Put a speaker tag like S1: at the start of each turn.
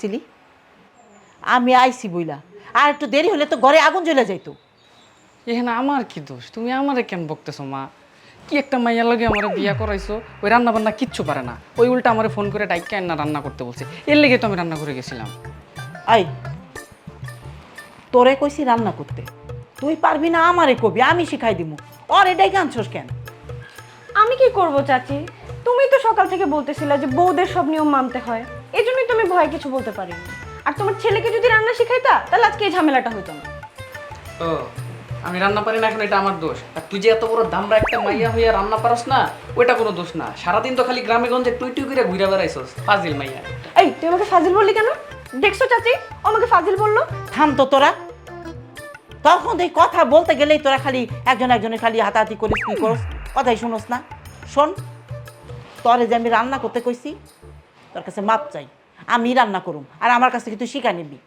S1: কইছিলি? আমি আইছি বইলা, আর একটু দেরি হলে তো ঘরে আগুন জ্বলে যাইতো।
S2: এখানে আমার কি দোষ? তুমি আমারে কেন বকতেছো মা? কি একটা মাইয়ার লগে আমারে বিয়া করাইছো, ওই রান্না বান্না কিচ্ছু পারে না, ওই উল্টা আমারে ফোন করে ডাইকা না রান্না করতে বলছে, এর লেগে তো আমি রান্না করে গেছিলাম।
S1: আই, তোরে কইছি রান্না করতে, তুই পারবি না আমারে কবি, আমি শিখাই দিমু। আর এটাই আনছস কেন?
S3: আমি কি করব চাচি? তুমি তো সকাল থেকে বলতেছিলে যে বউদের সব নিয়ম মানতে হয়, এই জন্যই তুমি ভয় কিছু বলতে পারিনি। আর তোমার ছেলেকে যদি রান্না শিখাইতা তাহলে আজকে এই ঝামেলাটা হইতো না।
S2: ও, আমি রান্না পারি না এখন এটা আমার দোষ? আর তুই যে এত বড় দামড়া একটা মাইয়া হইয়া রান্না পারস না, ওইটা কোনো দোষ না। সারাদিন তো খালি গ্রামে গঞ্জে টুই টুই করে ঘুরে বেড়াইছস, ফাজিল মাইয়া।
S3: এই তুই আমাকে ফাজিল বললি কেন? দেখছো চাচি, ও আমাকে ফাজিল বললো।
S1: থাম তো তোরা। তখন এই কথা বলতে গেলেই তোরা খালি একজন একজনের খালি হাতাহাতি করিস, কি করস, কথাই শুনোস না। শোন, তোরে যে আমি রান্না করতে কইছি, তোর কাছে মাপ চাই। আমি রান্না করুম, আর আমার কাছ থেকে তুই শিখা নিবি।